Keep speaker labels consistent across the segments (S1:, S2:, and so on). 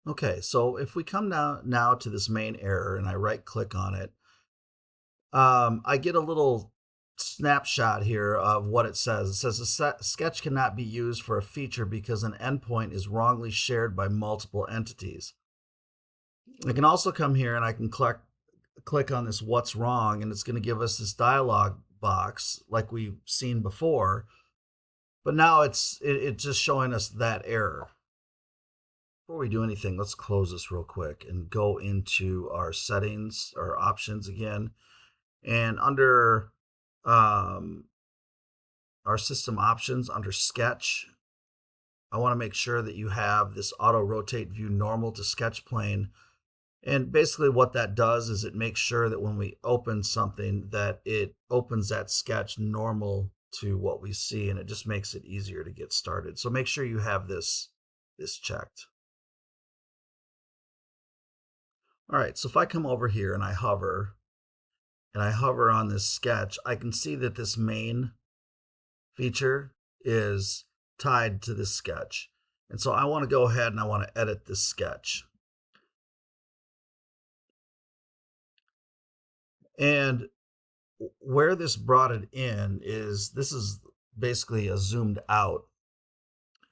S1: Okay, so if we come now to this main error and I right click on it, I get a little snapshot here of what it says. It says sketch cannot be used for a feature because an endpoint is wrongly shared by multiple entities. I can also come here and I can click on this what's wrong, and it's going to give us this dialog box like we've seen before, but now it's just showing us that error. Before we do anything, let's close this real quick and go into our settings or options again. And under um, our system options, under sketch, I want to make sure that you have this auto rotate view normal to sketch plane. And basically what that does is it makes sure that when we open something that it opens that sketch normal to what we see, and it just makes it easier to get started. So make sure you have this checked. All right, so if I come over here and I hover on this sketch, I can see that this main feature is tied to this sketch. And so I want to go ahead and I want to edit this sketch. And where this brought it in is this is basically a zoomed out.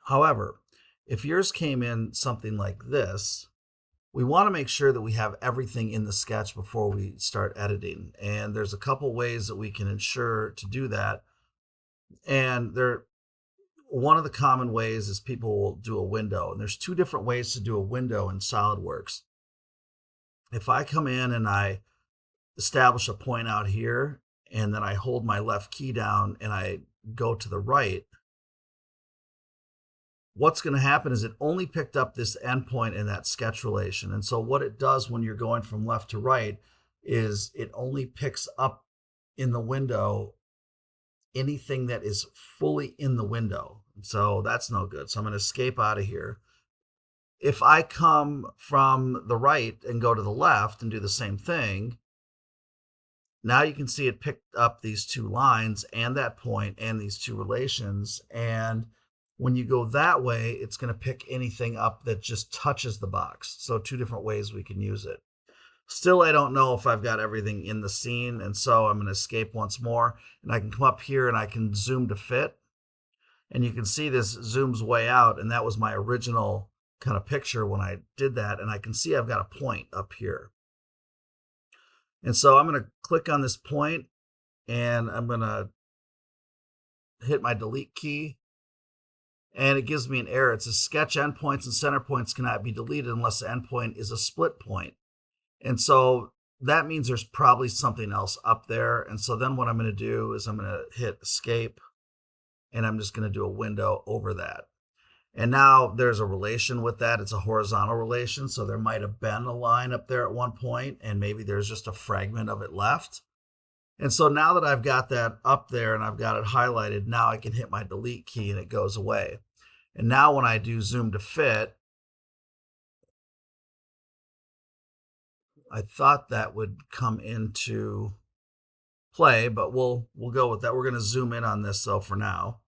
S1: However, if yours came in something like this, we want to make sure that we have everything in the sketch before we start editing. And there's a couple ways that we can ensure to do that. And one of the common ways is people will do a window. And there's two different ways to do a window in SolidWorks. If I come in and I establish a point out here, and then I hold my left key down and I go to the right, what's going to happen is it only picked up this endpoint in that sketch relation. And so what it does when you're going from left to right is it only picks up in the window anything that is fully in the window. So that's no good. So I'm going to escape out of here. If I come from the right and go to the left and do the same thing, now you can see it picked up these two lines and that point and these two relations. And when you go that way, it's going to pick anything up that just touches the box. So two different ways we can use it. Still, I don't know if I've got everything in the scene. And so I'm going to escape once more. And I can come up here and I can zoom to fit. And you can see this zooms way out. And that was my original kind of picture when I did that. And I can see I've got a point up here. And so I'm going to click on this point and I'm going to hit my delete key. And it gives me an error. It says sketch endpoints and center points cannot be deleted unless the endpoint is a split point. And so that means there's probably something else up there. And so then what I'm going to do is I'm going to hit escape and I'm just going to do a window over that. And now there's a relation with that. It's a horizontal relation. So there might have been a line up there at one point, and maybe there's just a fragment of it left. And so now that I've got that up there and I've got it highlighted, now I can hit my delete key and it goes away. And now when I do zoom to fit, I thought that would come into play, but we'll go with that. We're going to zoom in on this though for now.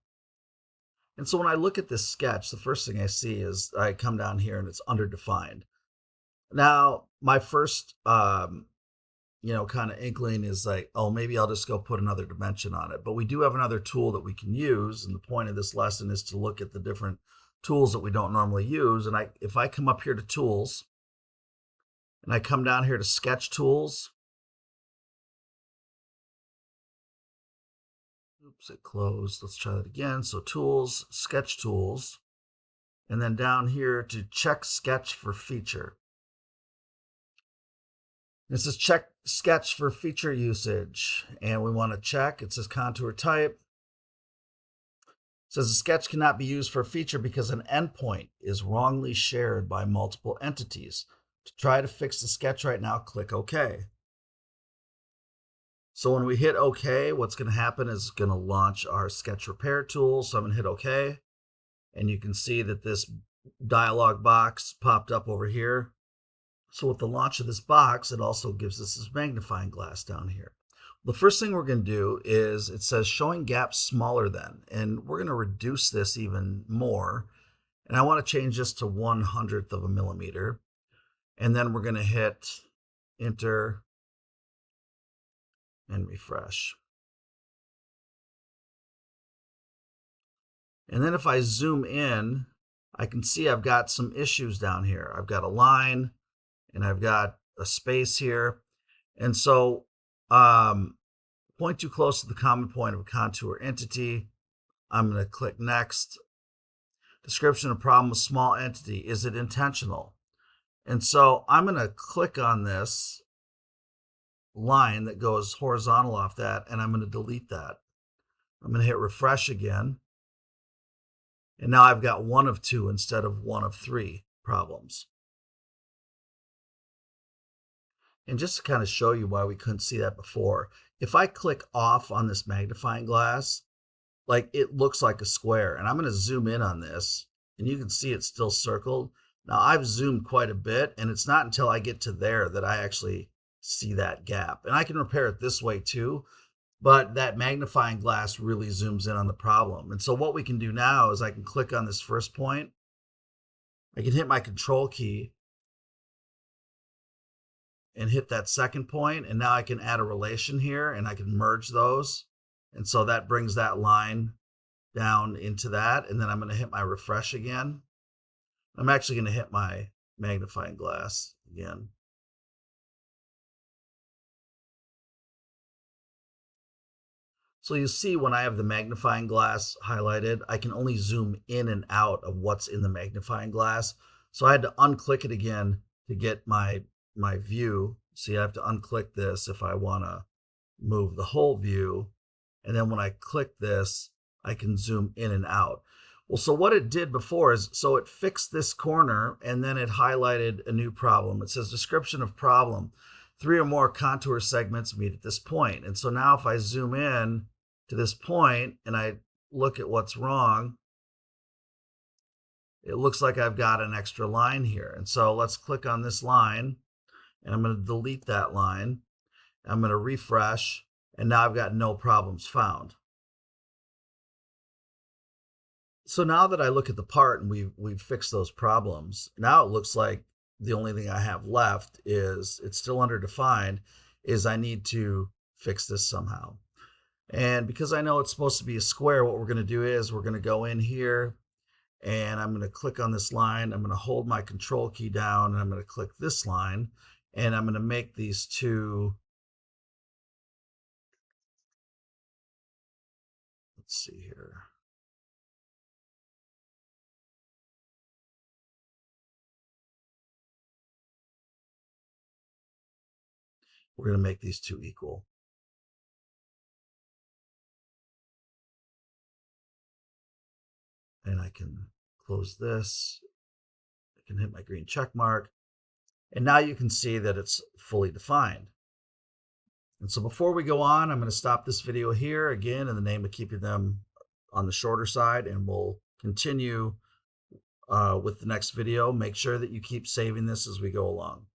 S1: And so when I look at this sketch, the first thing I see is I come down here and it's underdefined. Now, my first, kind of inkling is like, oh, maybe I'll just go put another dimension on it. But we do have another tool that we can use. And the point of this lesson is to look at the different tools that we don't normally use. And if I come up here to tools and I come down here to sketch tools, oops, it closed. Let's try that again. So tools, sketch tools, and then down here to check sketch for feature. It says check sketch for feature usage. And we want to check, it says contour type. It says a sketch cannot be used for a feature because an endpoint is wrongly shared by multiple entities. To try to fix the sketch right now, click OK. So when we hit OK, what's going to happen is it's going to launch our sketch repair tool. So I'm going to hit OK. And you can see that this dialog box popped up over here. So with the launch of this box, it also gives us this magnifying glass down here. The first thing we're going to do is it says showing gaps smaller than, and we're going to reduce this even more. And I want to change this to 1/100th of a millimeter. And then we're going to hit enter and refresh. And then if I zoom in, I can see I've got some issues down here. I've got a line and I've got a space here. And so point too close to the common point of a contour entity. I'm going to click next. Description of problem with small entity. Is it intentional? And so I'm going to click on this line that goes horizontal off that, and I'm going to delete that. I'm going to hit refresh again. And now I've got 1 of 2 instead of 1 of 3 problems. And just to kind of show you why we couldn't see that before, if I click off on this magnifying glass, like it looks like a square. And I'm going to zoom in on this, and you can see it's still circled. Now I've zoomed quite a bit, and it's not until I get to there that I actually see that gap. And I can repair it this way too, but that magnifying glass really zooms in on the problem. And so what we can do now is I can click on this first point. I can hit my control key and hit that second point, and now I can add a relation here and I can merge those. And so that brings that line down into that, and then I'm going to hit my refresh again. I'm actually going to hit my magnifying glass again. So you see when I have the magnifying glass highlighted, I can only zoom in and out of what's in the magnifying glass. So I had to unclick it again to get my view. See, I have to unclick this if I want to move the whole view. And then when I click this, I can zoom in and out. Well, so what it did before is, so it fixed this corner and then it highlighted a new problem. It says description of problem. 3 or more contour segments meet at this point. And so now if I zoom in to this point and I look at what's wrong, it looks like I've got an extra line here. And so let's click on this line, and I'm going to delete that line. I'm going to refresh, and now I've got no problems found. So now that I look at the part and we've fixed those problems, now it looks like the only thing I have left is, it's still underdefined, is I need to fix this somehow. And because I know it's supposed to be a square, what we're going to do is we're going to go in here and I'm going to click on this line. I'm going to hold my control key down and I'm going to click this line, and I'm going to make these two. Let's see here. We're going to make these two equal. And I can close this. I can hit my green check mark. And now you can see that it's fully defined. And so before we go on, I'm going to stop this video here again in the name of keeping them on the shorter side, and we'll continue with the next video. Make sure that you keep saving this as we go along.